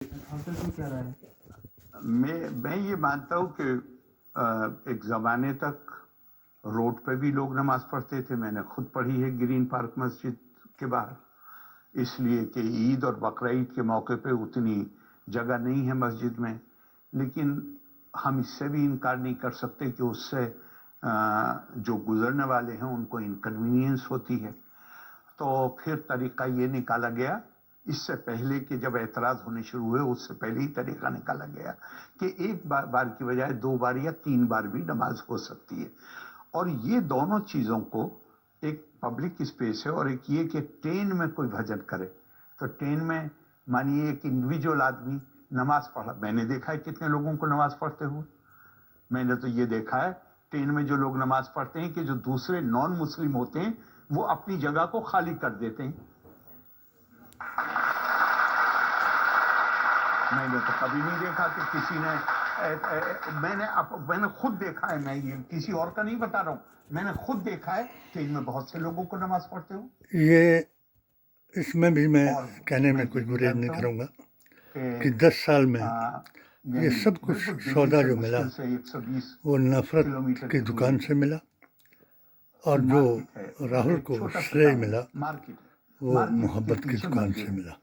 मैं ये मानता हूँ कि एक ज़माने तक रोड पे भी लोग नमाज पढ़ते थे। मैंने खुद पढ़ी है ग्रीन पार्क मस्जिद के बाहर, इसलिए कि ईद और बकरा ईद के मौके पे उतनी जगह नहीं है मस्जिद में। लेकिन हम इससे भी इनकार नहीं कर सकते कि उससे जो गुजरने वाले हैं उनको इनकन्वीनियंस होती है। तो फिर तरीका ये निकाला गया, इससे पहले कि जब एतराज होने शुरू हुए उससे पहले ही तरीका निकाला गया कि एक बार की बजाय 2 बार या 3 बार भी नमाज हो सकती है। और ये दोनों चीज़ों को, एक पब्लिक स्पेस है और एक ये कि ट्रेन में कोई भजन करे, तो ट्रेन में मानिए एक इंडिविजुअल आदमी नमाज पढ़ा, मैंने देखा है कितने लोगों को नमाज पढ़ते हुए। मैंने तो ये देखा है ट्रेन में जो लोग नमाज पढ़ते हैं कि जो दूसरे नॉन मुस्लिम होते हैं वो अपनी जगह को खाली कर देते हैं। मैंने तो कभी नहीं देखा कि किसी ने मैंने खुद देखा है, मैं ये किसी और का नहीं बता रहा हूँ, मैंने खुद देखा है ट्रेन में बहुत से लोगों को नमाज पढ़ते हो। ये इसमें भी मैं कहने में कुछ गुरेज नहीं करूँगा कि 10 साल में ये सब कुछ सौदा जो मिला वो नफरत की दुकान से मिला, और जो राहुल को श्रेय मिला वो मोहब्बत की दुकान से मिला।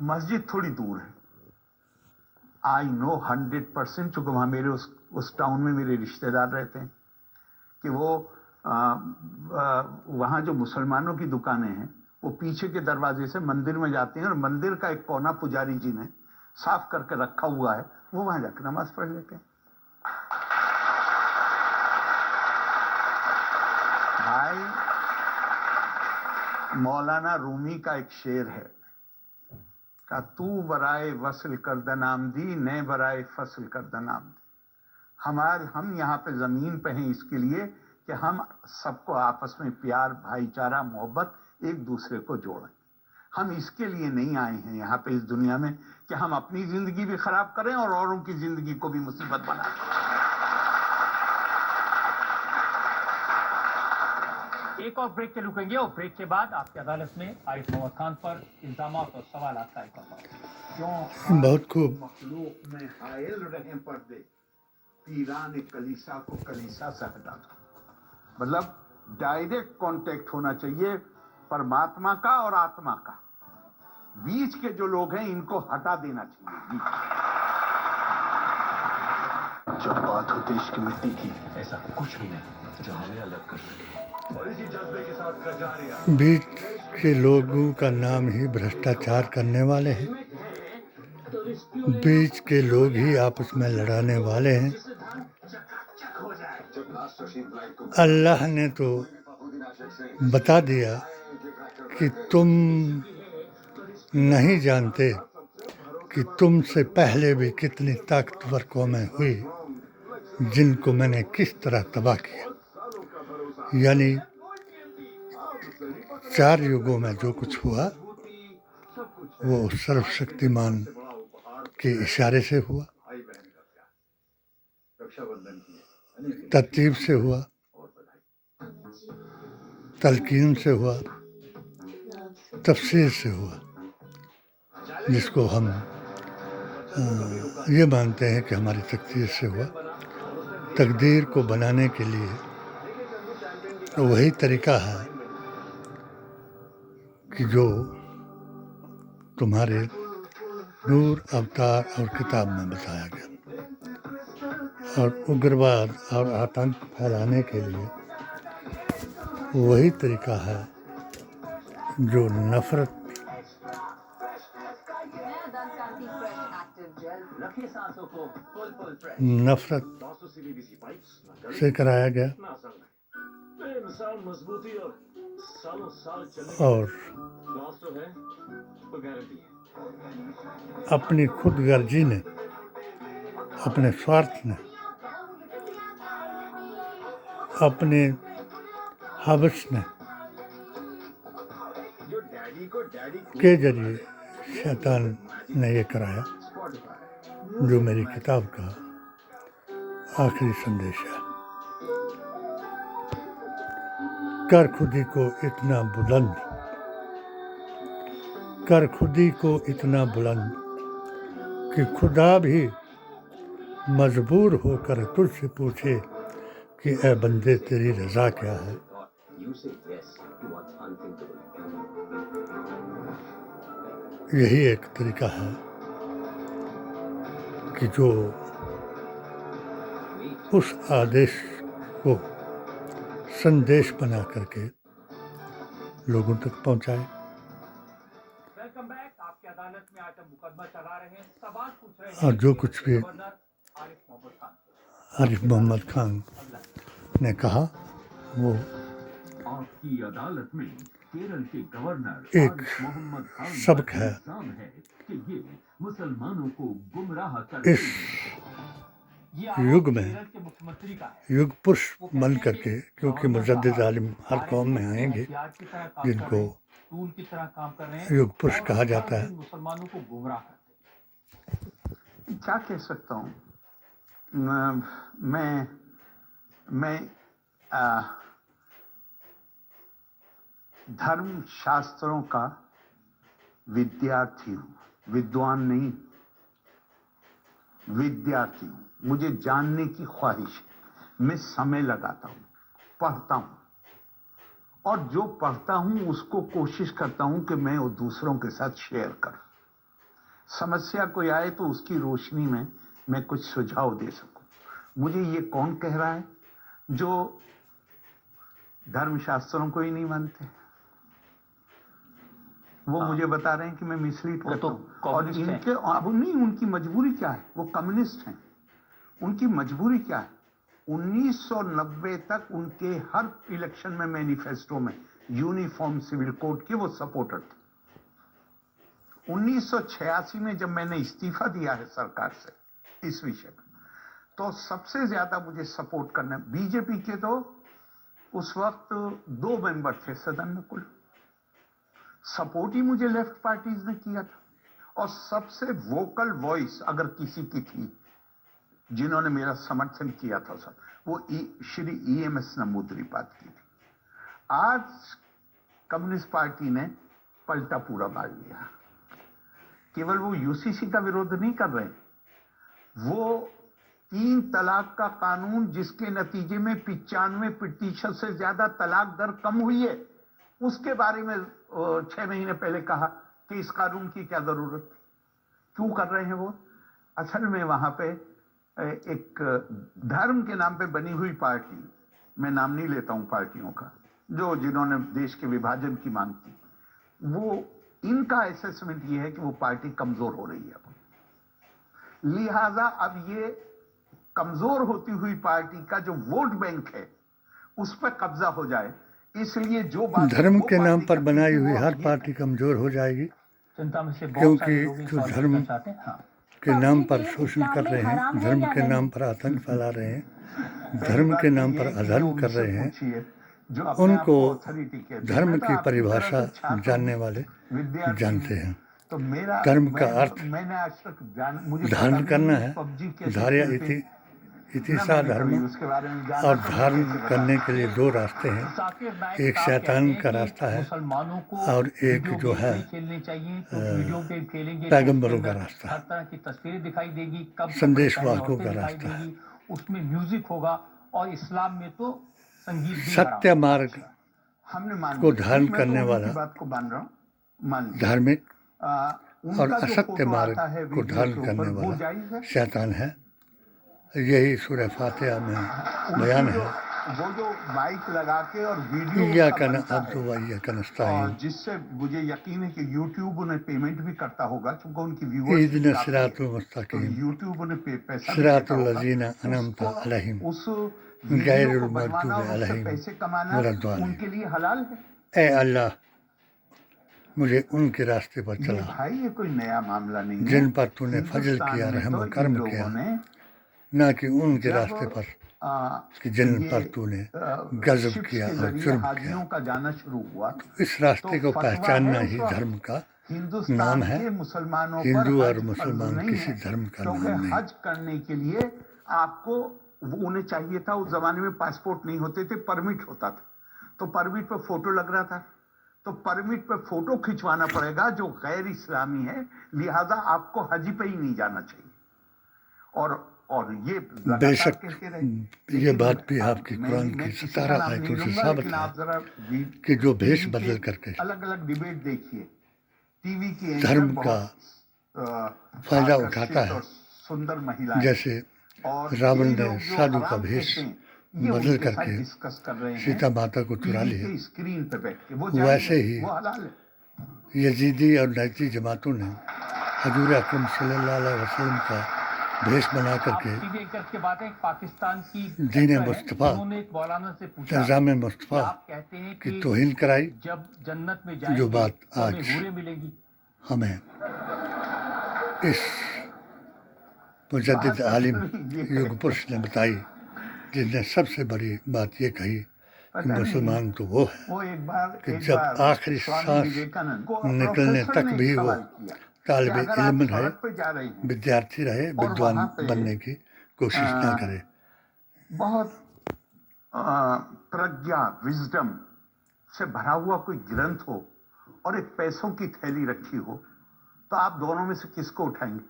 मस्जिद थोड़ी दूर है, आई नो 100%, चूंकि वहाँ मेरे उस टाउन में मेरे रिश्तेदार रहते हैं, कि वो वहाँ जो मुसलमानों की दुकानें हैं वो पीछे के दरवाजे से मंदिर में जाते हैं और मंदिर का एक कोना पुजारी जी ने साफ करके रखा हुआ है, वो वहाँ जाकर नमाज पढ़ लेते हैं। भाई, मौलाना रूमी का एक शेर है का तू बराए वसल कर दनाम दी, ने बराए फसल कर दनाम दी। हम यहाँ पे जमीन पे हैं इसके लिए कि हम सबको आपस में प्यार, भाईचारा, मोहब्बत, एक दूसरे को जोड़ें। हम इसके लिए नहीं आए हैं यहाँ पे इस दुनिया में कि हम अपनी जिंदगी भी खराब करें और औरों की जिंदगी को भी मुसीबत बनाएं। एक और ब्रेक के रुकेंगे और ब्रेक के बाद आपकी अदालत में आरिफ मोहम्मद खान पर इल्जामात और सवाल का क्यों बहुत खूब। मखलूक में हायल रहे पर्दे, पीरान कलीसा को कलीसा से हटा दो। मतलब डायरेक्ट कांटेक्ट होना चाहिए परमात्मा का और आत्मा का, बीच के जो लोग हैं इनको हटा देना चाहिए। जब बात हो देश की मिट्टी की, ऐसा कुछ भी नहीं जो हमें अलग कर सके। बीच के लोगों का नाम ही भ्रष्टाचार करने वाले हैं, बीच के लोग ही आपस में लड़ाने वाले हैं। अल्लाह ने तो बता दिया कि तुम नहीं जानते कि तुमसे पहले भी कितनी ताकतवर कौमें हुई जिनको मैंने किस तरह तबाह किया। यानी 4 युगों में जो कुछ हुआ वो सर्वशक्तिमान के इशारे से हुआ, तरतीब से हुआ, तलकीन से हुआ, तफसीर से हुआ, जिसको हम ये मानते हैं कि हमारी तकदीर से हुआ। तकदीर को बनाने के लिए वही तरीका है कि जो तुम्हारे नूर, अवतार और किताब में बताया गया। और उग्रवाद और आतंक फैलाने के लिए वही तरीका है जो नफरत से कराया गया और अपनी खुदगर्जी ने, अपने स्वार्थ ने, अपने हवस ने के जरिए शैतान ने ये कराया जो मेरी किताब का आखिरी संदेश है। कर खुदी को इतना बुलंद, कर खुदी को इतना बुलंद कि खुदा भी मजबूर होकर तुझसे पूछे कि ए बंदे तेरी रज़ा क्या है. You say yes to what's unthinkable. यही एक तरीका है कि जो उस आदेश को संदेश बना करके लोगों तक पहुंचाए. Welcome back. आपकी अदालत में आज हम मुकदमा चला रहे हैं, सवाल पूछ रहे हैं और जो कुछ भी गवर्नर आरिफ मोहम्मद खान ने कहा वो आपकी अदालत में केरल के गवर्नर एक आरिफ मोहम्मद खान सबक का है. इल्जाम है कि ये मुसलमानों को गुमराह कर इस युग में के मुख्यमंत्री का है. युग पुरुष बन करके, क्योंकि मुजद्दिद आलिम हर कौम में आएंगे जिनको टूल की तरह काम कर रहे हैं, युग पुरुष कहा जाता है. मुसलमानों को गुमराह करते हैं. क्या कह सकता हूँ. मैं धर्म शास्त्रों का विद्यार्थी हूँ, विद्वान नहीं, विद्यार्थी हूँ. मुझे जानने की ख्वाहिश है. मैं समय लगाता हूँ, पढ़ता हूँ, और जो पढ़ता हूँ उसको कोशिश करता हूँ कि मैं वो दूसरों के साथ शेयर करूँ. समस्या कोई आए तो उसकी रोशनी में मैं कुछ सुझाव दे सकूं. मुझे ये कौन कह रहा है जो धर्मशास्त्रों को ही नहीं मानते. वो मुझे बता रहे हैं कि मैं मिसलीड करता हूं. और इनके अब नहीं, उनकी मजबूरी क्या है. वो कम्युनिस्ट हैं. उनकी मजबूरी क्या है. 1990 तक उनके हर इलेक्शन में मैनिफेस्टो में यूनिफॉर्म सिविल कोड के वो सपोर्टर थे. 1986 में जब मैंने इस्तीफा दिया है सरकार से इस विषय पर, तो सबसे ज्यादा मुझे सपोर्ट करना, बीजेपी के तो उस वक्त 2 मेंबर थे सदन में कुल. सपोर्ट ही मुझे लेफ्ट पार्टीज ने किया था. और सबसे वोकल वॉइस अगर किसी की थी जिन्होंने मेरा समर्थन किया था सब, वो श्री EMS नमूद्रीपाद की थी. आज कम्युनिस्ट पार्टी ने पलटा पूरा मार लिया. केवल वो UCC का विरोध नहीं कर रहे, वो 3 तलाक का कानून जिसके नतीजे में 95% से ज्यादा तलाक दर कम हुई है, उसके बारे में 6 महीने पहले कहा कि इस कानून की क्या जरूरत थी. क्यों कर रहे हैं वो. असल में वहां पे एक धर्म के नाम पे बनी हुई पार्टी, मैं नाम नहीं लेता हूं पार्टियों का, जिन्होंने देश के विभाजन की मांग की, वो इनका असेसमेंट ये है कि वो पार्टी कमजोर हो रही है. लिहाजा अब ये कमजोर होती हुई पार्टी का जो वोट बैंक है उस पर कब्जा हो जाए, इसलिए जो बात धर्म के नाम पर बनाई हुई हर पार्टी कमजोर हो जाएगी. क्योंकि जो धर्म के नाम पर शोषण कर रहे हैं, धर्म के नाम पर आतंक फैला रहे हैं, धर्म के नाम पर अधर्म कर रहे हैं, उनको धर्म की परिभाषा जानने वाले जानते हैं. धर्म का अर्थ धारण करना है. धार्य इति सा धर्म. और धारण करने के लिए 2 रास्ते हैं. एक शैतान का रास्ता है और एक जो है पैगंबरों का रास्ता है, संदेशवाहकों का रास्ता है. उसमें म्यूजिक होगा और इस्लाम में तो संगीत भी सत्य मार्ग को धारण करने वाला धार्मिक और असत्य मार्ग को धारण करने वाला शैतान है. यही सूरह फातिहा में बयान है. वो जो माइक लगा के और वीडियो जिससे मुझे यकीन है कि यूट्यूब उन्हें पेमेंट भी करता होगा, क्योंकि उनकी व्यूअर्स यूट्यूब उन्हें पैसा उस वीडियो को बनवाना, उससे पैसे कमाना उनके लिए हलाल है. ए अल्लाह, मुझे उनके रास्ते पर चला भाई. ये कोई नया मामला नहीं है जिन पर तूने फजल किया, रहम और करम किया, ना कि उनके रास्ते पर कि जिन पर तूने गजब किया और जुर्म किया. का जाना शुरू हुआ. इस रास्ते को पहचानना ही धर्म का नाम है. हिंदू और मुसलमान किसी धर्म का नाम नहीं. हज करने के लिए आपको उन्हें चाहिए था, उस जमाने में पासपोर्ट नहीं होते थे, परमिट होता था. तो परमिट पर फोटो लग रहा था, तो परमिट पे फोटो खिंचवाना पड़ेगा जो गैर इस्लामी है, लिहाजा आपको हज पे ही नहीं जाना चाहिए। और ये बेशक कहते रहे, ये बात भी आपकी कुरान की 17 आयतों से साबित है कि जो भेष बदल करके अलग अलग डिबेट देखिए, टीवी की धर्म का फायदा उठाता है, सुंदर महिला, जैसे रावण ने साधु का भेष बदल करके सीता माता को चुरा लिया, स्क्रीन पे बैठ के वैसे ही यजीदी और नजदी जमातों ने हजूर अकरम सल्लल्लाहु अलैहि वसल्लम का भेष बना करके पाकिस्तान की दीन मुस्तफ़ा निज़ाम मुस्तफ़ा की तौहीन कराई, जब जन्नत में जो बात आज मिलेंगी। हमें इस मुजद्दिद आलिम युग पुरुष ने बताई, जिसने सबसे बड़ी बात ये कही कि मुसलमान तो वो है कि जब आखिरी सांस निकलने तक भी वो तालिब इल्म रहे, विद्यार्थी रहे, विद्वान बनने की कोशिश ना करे। बहुत प्रज्ञा, विजडम से भरा हुआ कोई ग्रंथ हो और एक पैसों की थैली रखी हो, तो आप दोनों में से किसको उठाएंगे?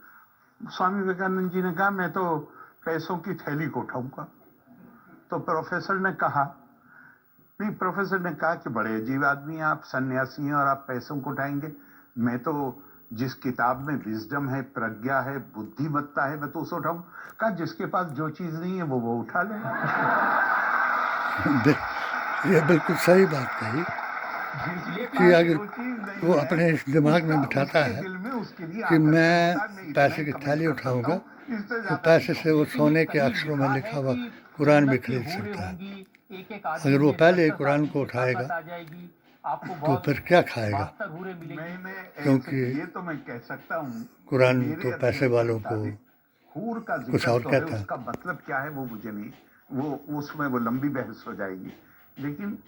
स्वामी विवेकानंद जी ने कहा मैं तो पैसों की थैली को उठाऊंगा। तो प्रोफेसर ने कहा नहीं, प्रोफेसर ने कहा कि बड़े अजीब आदमी हैं आप, सन्यासी हैं और आप पैसों को उठाएंगे। मैं तो जिस किताब में विजडम है, प्रज्ञा है, बुद्धिमत्ता है, मैं तो उसे उठाऊं। कहा जिसके पास जो चीज नहीं है वो उठा ले। ये बिल्कुल सही बात कही कि अगर वो अपने इस दिमाग में बिठाता है कि मैं पैसे की थैली उठाऊंगा, तो पैसे से वो सोने के अक्षरों में लिखा हुआ कुरान भी खरीद सकता है। अगर वो पहले ही कुरान को उठाएगा तो फिर क्या खाएगा? क्योंकि ये तो मैं कह सकता हूँ, कुरान तो पैसे वालों को हूर का कुछ और कहता है। उसका मतलब क्या है वो मुझे नहीं, वो उसमें वो लंबी बहस हो जाएगी। लेकिन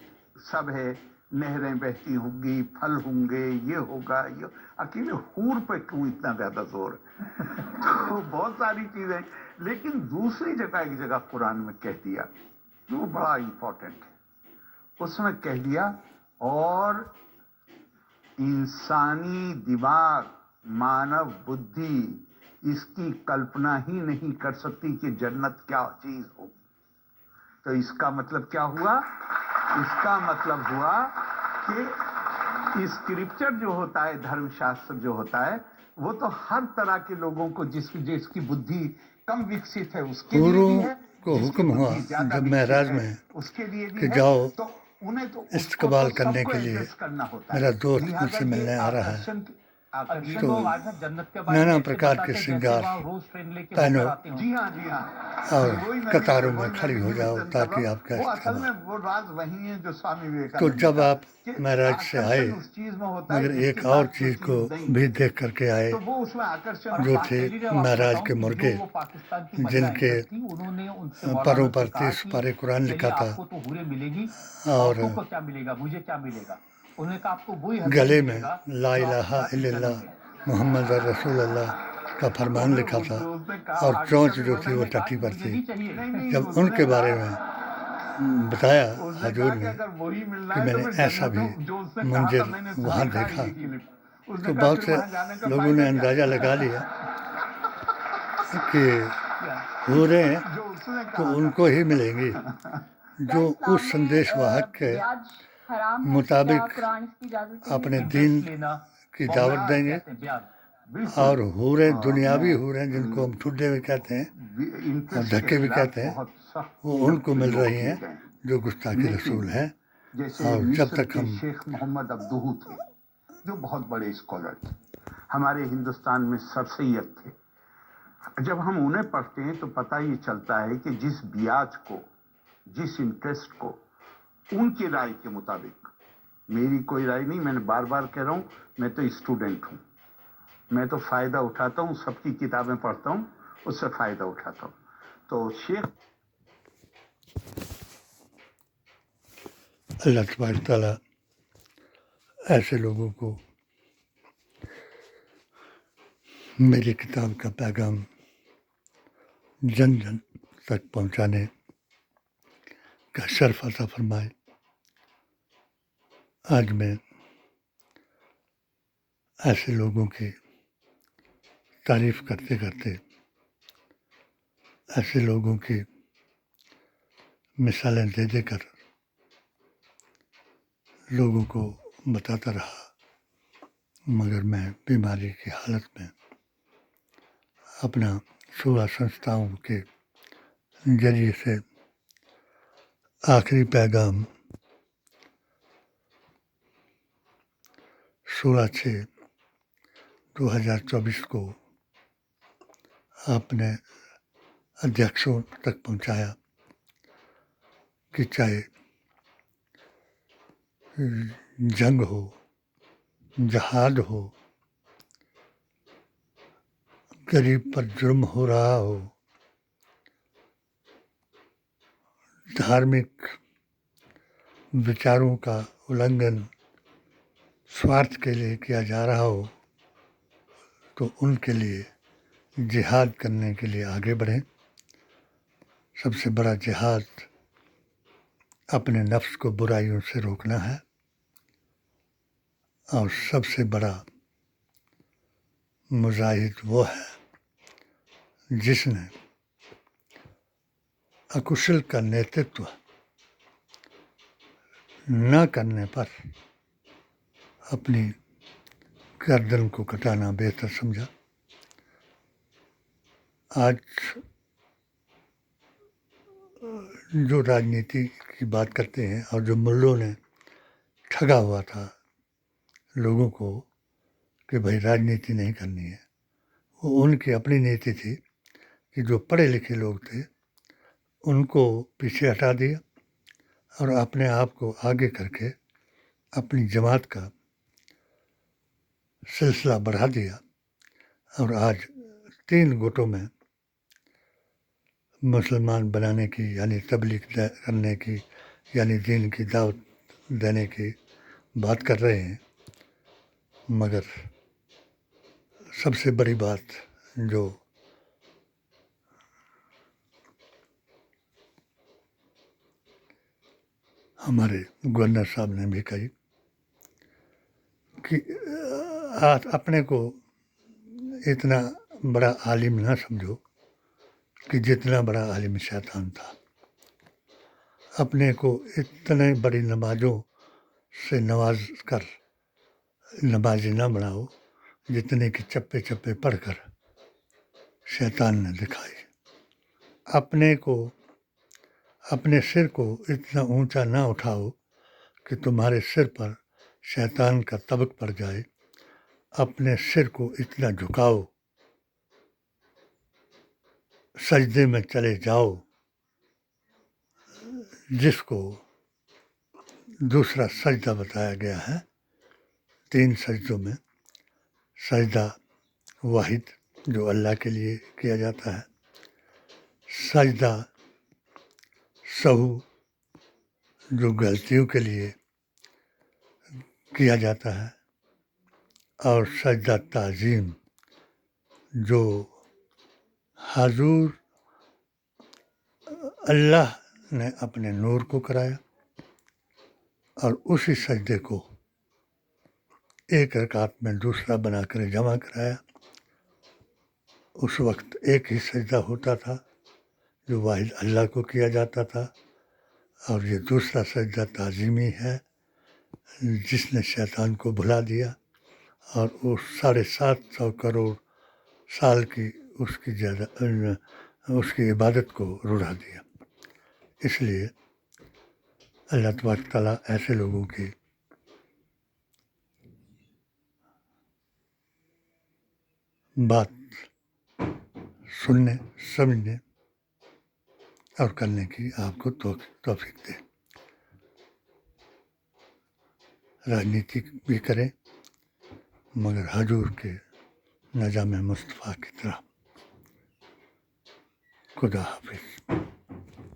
सब है, नहरें बहती होंगी, फल होंगे, ये होगा, ये अकेले हूर पे क्यों इतना ज्यादा जोर? तो बहुत सारी चीजें, लेकिन दूसरी जगह एक जगह कुरान में कह दिया वो बड़ा इंपॉर्टेंट है। उसमें कह दिया और इंसानी दिमाग, मानव बुद्धि इसकी कल्पना ही नहीं कर सकती कि जन्नत क्या चीज हो। तो इसका मतलब क्या हुआ? इसका मतलब हुआ कि स्क्रिप्चर जो होता है, धर्मशास्त्र जो होता है, वो तो हर तरह के लोगों को जिसकी बुद्धि कम विकसित है उसके लिए भी है, को हुक्म हुआ जब महराज में उसके लिए भी कि है, जाओ तो उन्हें तो इस्तेकबाल करने के लिए मेरा दोस्त लिहाजा मुझसे मिलने ये आ रहा है, आकर्षण तो नाना प्रकार के श्रृंगार पहनो जी हाँ और कतारों में खड़ी हो जाओ ताकि आपका वो असल इस्तेमाल। में वो राज वही है जो स्वामी तो विवेकानंद जब का, आप कि महराज से आए, आकर्षण उस चीज में होता है मगर जिसके एक और पास चीज जो को चीज नहीं भी देख करके आए, तो वो उसमें आकर्षण जो थे महराज के मुर्गे, जिनके परों पर 30 पारे कुरान लिखा था और क्या मिलेगा, मुझे क्या मिलेगा? उन्होंने कहा आपको वही गले में ला इलाहा इल्लल्लाह मुहम्मद रसूलुल्लाह का फरमान लिखा था और चोंच जो थी वो टट्टी पर थी। जब उनके बारे में बताया हजूर ने कि मैंने ऐसा भी मंजर वहाँ देखा, तो बहुत से लोगों ने अंदाज़ा लगा लिया कि हूरें तो उनको ही मिलेंगी जो उस संदेश वाहक के मुताबिक अपने दीन की दावत देंगे, और हूरें दुनियावी हूरें जिनको हम ठुड्डे भी कहते हैं और धक्के भी कहते हैं, वो उनको मिल रही हैं जो गुस्ताखी रसूल हैं। और जब तक हम शेख मोहम्मद अब्दुहू थे जो बहुत बड़े स्कॉलर थे, हमारे हिंदुस्तान में सर सैयद थे, जब हम उन्हें पढ़ते हैं तो पता ये चलता है कि जिस ब्याज को, जिस इंटरेस्ट को उनकी राय के मुताबिक, मेरी कोई राय नहीं, मैंने बार बार कह रहा हूं, मैं तो स्टूडेंट हूं, मैं तो फायदा उठाता हूं, सबकी किताबें पढ़ता हूं, उससे फायदा उठाता हूं। तो शेख अल्लाह तबारक तआला ऐसे लोगों को मेरी किताब का पैगाम जन जन तक पहुंचाने का शर्फ अता फरमाए। आज मैं ایسے لوگوں کی تعریف کرتے کرتے، ایسے لوگوں کی مثالیں دے دے کر لوگوں کو بتاتا رہا، مگر میں بیماری کی حالت میں اپنا شعبہ سنستھاؤں کے ذریعے سے آخری پیغام 16/6/2024 کو اپنے ادھیکشوں تک پہنچایا کہ چاہے جنگ ہو، جہاد ہو، غریب پر جرم ہو رہا ہو، دھارمک وچاروں کا النگھن سوارتھ کے لیے کیا جا رہا ہو، تو ان کے لیے جہاد کرنے کے لیے آگے بڑھیں۔ سب سے بڑا جہاد اپنے نفس کو برائیوں سے روکنا ہے، اور سب سے بڑا مجاہد وہ ہے جس نے اکشل کا نیترتو نہ کرنے پر اپنی گردن کو کٹانا بہتر سمجھا۔ آج جو راجنیتی کی بات کرتے ہیں اور جو ملوں نے ٹھگا ہوا تھا لوگوں کو کہ بھائی راجنیتی نہیں کرنی ہے، وہ ان کی اپنی نیتی تھی کہ جو پڑھے لکھے لوگ تھے ان کو پیچھے ہٹا دیا اور اپنے آپ کو آگے کر کے اپنی جماعت کا سلسلہ بڑھا دیا، اور آج 3 گٹوں میں مسلمان بنانے کی، یعنی تبلیغ کرنے کی، یعنی دین کی دعوت دینے کی بات کر رہے ہیں۔ مگر سب سے بڑی بات جو ہمارے گورنر صاحب نے بھی کہی کہ اپنے کو اتنا بڑا عالم نہ سمجھو کہ جتنا بڑا عالم شیطان تھا، اپنے کو اتنے بڑی نمازوں سے نواز کر نمازی نہ بناؤ جتنے کہ چپے چپے پڑھ کر شیطان نے دکھائی۔ اپنے سر کو اتنا اونچا نہ اٹھاؤ کہ تمہارے سر پر شیطان کا طبق پڑ جائے، اپنے سر کو اتنا جھکاؤ، سجدے میں چلے جاؤ، جس کو دوسرا سجدہ بتایا گیا ہے 3 سجدوں میں۔ سجدہ واحد جو اللہ کے لیے کیا جاتا ہے، سجدہ سہو جو غلطیوں کے لیے کیا جاتا ہے، اور سجدہ تعظیم جو حضور اللہ نے اپنے نور کو کرایا، اور اسی سجدے کو ایک رکعت میں دوسرا بنا کر جمع کرایا۔ اس وقت ایک ہی سجدہ ہوتا تھا جو واحد اللہ کو کیا جاتا تھا، اور یہ دوسرا سجدہ تعظیمی ہے جس نے شیطان کو بھلا دیا اور اس 750 کروڑ سال کی اس کی عبادت کو رڑا دیا۔ اس لیے اللہ تبارک تعالیٰ ایسے لوگوں کی بات سننے، سمجھنے اور کرنے کی آپ کو توفیق دے۔ راجنیتی بھی کریں مگر حضور کے نظام مصطفیٰ کی طرح۔ خدا حافظ۔